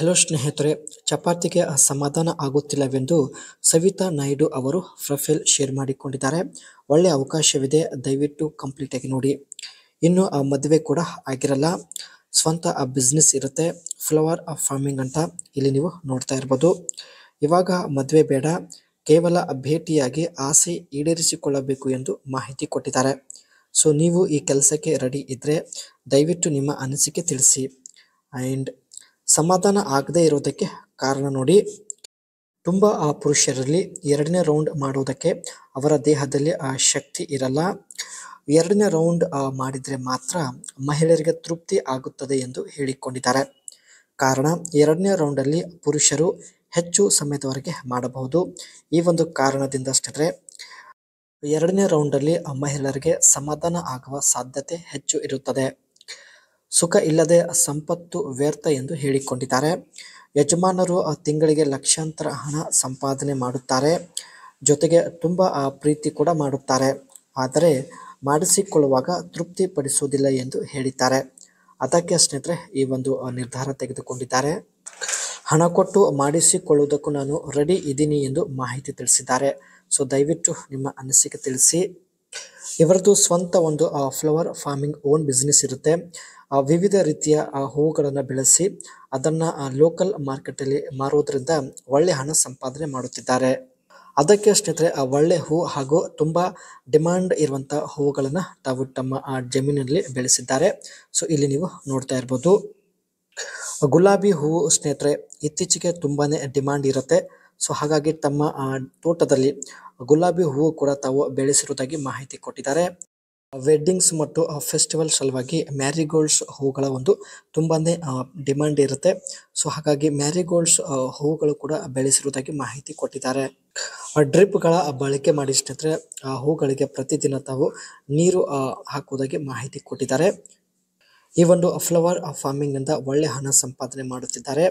Hello ಸ್ನೇಹಿತರೆ, ಚಪಾತಿಗೆ ಸಮಾಧಾನ ಆಗುತ್ತಿಲ್ಲವೆಂದು ಸವಿತಾ ನಾಯ್ಡು ಅವರು ಪ್ರೊಫೈಲ್ ಶೇರ್ ಮಾಡಿಕೊಂಡಿದ್ದಾರೆ. ಒಳ್ಳೆ ಅವಕಾಶವಿದೆ, ದಯವಿಟ್ಟು ಕಂಪ್ಲೀಟ್ ಆಗಿ ನೋಡಿ. ಇನ್ನು ಆ ಮದುವೆ ಕೂಡ ಆಗಿರಲ್ಲ, ಸ್ವಂತ ಬಿಸ್ನೆಸ್ ಇರುತ್ತೆ, ಫ್ಲವರ್ ಫಾರ್ಮಿಂಗ್ ಅಂತ ಇಲ್ಲಿ ನೀವು ನೋಡ್ತಾ ಇರ್ಬೋದು. ಇವಾಗ ಮದುವೆ ಬೇಡ, ಕೇವಲ ಭೇಟಿಯಾಗಿ ಆಸೆ ಈಡೇರಿಸಿಕೊಳ್ಳಬೇಕು ಎಂದು ಮಾಹಿತಿ ಕೊಟ್ಟಿದ್ದಾರೆ. ಸೊ ನೀವು ಈ ಕೆಲಸಕ್ಕೆ ರೆಡಿ ಇದ್ರೆ ದಯವಿಟ್ಟು ನಿಮ್ಮ ಅನಿಸಿಕೆ ತಿಳಿಸಿ. ಆ್ಯಂಡ್ ಸಮಾಧಾನ ಆಗದೇ ಇರೋದಕ್ಕೆ ಕಾರಣ ನೋಡಿ. ತುಂಬ ಪುರುಷರಲ್ಲಿ ಎರಡನೇ ರೌಂಡ್ ಮಾಡುವುದಕ್ಕೆ ಅವರ ದೇಹದಲ್ಲಿ ಶಕ್ತಿ ಇರಲ್ಲ. ಎರಡನೇ ರೌಂಡ್ ಮಾಡಿದರೆ ಮಾತ್ರ ಮಹಿಳೆಯರಿಗೆ ತೃಪ್ತಿ ಆಗುತ್ತದೆ ಎಂದು ಹೇಳಿಕೊಂಡಿದ್ದಾರೆ. ಕಾರಣ, ಎರಡನೇ ರೌಂಡಲ್ಲಿ ಪುರುಷರು ಹೆಚ್ಚು ಸಮಯದವರೆಗೆ ಮಾಡಬಹುದು. ಈ ಒಂದು ಕಾರಣದಿಂದ ಸ್ನೇಹಿತರೆ, ಎರಡನೇ ರೌಂಡಲ್ಲಿ ಮಹಿಳೆಯರಿಗೆ ಸಮಾಧಾನ ಆಗುವ ಸಾಧ್ಯತೆ ಹೆಚ್ಚು ಇರುತ್ತದೆ. ಸುಖ ಇಲ್ಲದೆ ಸಂಪತ್ತು ವ್ಯರ್ಥ ಎಂದು ಹೇಳಿಕೊಂಡಿದ್ದಾರೆ. ಯಜಮಾನರು ತಿಂಗಳಿಗೆ ಲಕ್ಷಾಂತರ ಹಣ ಸಂಪಾದನೆ ಮಾಡುತ್ತಾರೆ, ಜೊತೆಗೆ ತುಂಬ ಪ್ರೀತಿ ಕೂಡ ಮಾಡುತ್ತಾರೆ. ಆದರೆ ಮಾಡಿಸಿಕೊಳ್ಳುವಾಗ ತೃಪ್ತಿ ಪಡಿಸುವುದಿಲ್ಲ ಎಂದು ಹೇಳಿದ್ದಾರೆ. ಅದಕ್ಕೆ ಸ್ನೇಹಿತರೆ ಈ ಒಂದು ನಿರ್ಧಾರ ತೆಗೆದುಕೊಂಡಿದ್ದಾರೆ. ಹಣ ಕೊಟ್ಟು ಮಾಡಿಸಿಕೊಳ್ಳುವುದಕ್ಕೂ ನಾನು ರೆಡಿ ಇದ್ದೀನಿ ಎಂದು ಮಾಹಿತಿ ತಿಳಿಸಿದ್ದಾರೆ. ಸೊ ದಯವಿಟ್ಟು ನಿಮ್ಮ ಅನಿಸಿಕೆ ತಿಳಿಸಿ. ಇವರದ್ದು ಸ್ವಂತ ಒಂದು ಫ್ಲವರ್ ಫಾರ್ಮಿಂಗ್ ಓನ್ ಬಿಸ್ನೆಸ್ ಇರುತ್ತೆ. ವಿವಿಧ ರೀತಿಯ ಹೂವುಗಳನ್ನು ಬೆಳೆಸಿ ಅದನ್ನು ಲೋಕಲ್ ಮಾರ್ಕೆಟಲ್ಲಿ ಮಾರುವುದರಿಂದ ಒಳ್ಳೆ ಹಣ ಸಂಪಾದನೆ ಮಾಡುತ್ತಿದ್ದಾರೆ. ಅದಕ್ಕೆ ಸ್ನೇಹಿತರೆ ಒಳ್ಳೆ ಹೂ ಹಾಗೂ ತುಂಬ ಡಿಮಾಂಡ್ ಇರುವಂಥ ಹೂವುಗಳನ್ನು ತಾವು ತಮ್ಮ ಜಮೀನಿನಲ್ಲಿ ಬೆಳೆಸಿದ್ದಾರೆ. ಸೊ ಇಲ್ಲಿ ನೀವು ನೋಡ್ತಾ ಇರ್ಬೋದು. ಗುಲಾಬಿ ಹೂವು ಸ್ನೇಹಿತರೆ ಇತ್ತೀಚೆಗೆ ತುಂಬಾ ಡಿಮಾಂಡ್ ಇರುತ್ತೆ. ಸೊ ಹಾಗಾಗಿ ತಮ್ಮ ತೋಟದಲ್ಲಿ ಗುಲಾಬಿ ಹೂವು ಕೂಡ ತಾವು ಬೆಳೆಸಿರುವುದಾಗಿ ಮಾಹಿತಿ ಕೊಟ್ಟಿದ್ದಾರೆ. ವೆಡ್ಡಿಂಗ್ಸ್ ಮತ್ತು ಫೆಸ್ಟಿವಲ್ ಸಲುವಾಗಿ ಮ್ಯಾರಿಗೋಲ್ಡ್ಸ್ ಹೂಗಳ ಒಂದು ತುಂಬಾ ಡಿಮಾಂಡ್ ಇರುತ್ತೆ. ಸೊ ಹಾಗಾಗಿ ಮ್ಯಾರಿಗೋಲ್ಡ್ಸ್ ಹೂಗಳು ಕೂಡ ಬೆಳೆಸಿರುವುದಾಗಿ ಮಾಹಿತಿ ಕೊಟ್ಟಿದ್ದಾರೆ. ಡ್ರಿಪ್ಗಳ ಬಳಕೆ ಮಾಡಿ ಸ್ನೇಹಿತರೆ ಹೂಗಳಿಗೆ ಪ್ರತಿದಿನ ತಾವು ನೀರು ಹಾಕುವುದಾಗಿ ಮಾಹಿತಿ ಕೊಟ್ಟಿದ್ದಾರೆ. ಈ ಒಂದು ಫ್ಲವರ್ ಫಾರ್ಮಿಂಗ್ನಿಂದ ಒಳ್ಳೆ ಹಣ ಸಂಪಾದನೆ ಮಾಡುತ್ತಿದ್ದಾರೆ.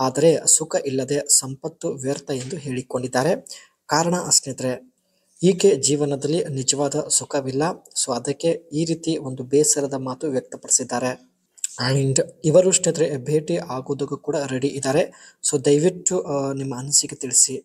ಆದರೆ ಸುಖ ಇಲ್ಲದೆ ಸಂಪತ್ತು ವ್ಯರ್ಥ ಎಂದು ಹೇಳಿಕೊಂಡಿದ್ದಾರೆ. ಕಾರಣ ಸ್ನೇಹಿತರೆ, ಈಕೆ ಜೀವನದಲ್ಲಿ ನಿಜವಾದ ಸುಖವಿಲ್ಲ. ಸೊ ಅದಕ್ಕೆ ಈ ರೀತಿ ಒಂದು ಬೇಸರದ ಮಾತು ವ್ಯಕ್ತಪಡಿಸಿದ್ದಾರೆ. ಆ್ಯಂಡ್ ಇವರು ಸ್ನೇಹಿತರೆ ಭೇಟಿ ಆಗೋದಕ್ಕೂ ಕೂಡ ರೆಡಿ ಇದ್ದಾರೆ. ಸೊ ದಯವಿಟ್ಟು ನಿಮ್ಮ ಅನಿಸಿಕೆ ತಿಳಿಸಿ.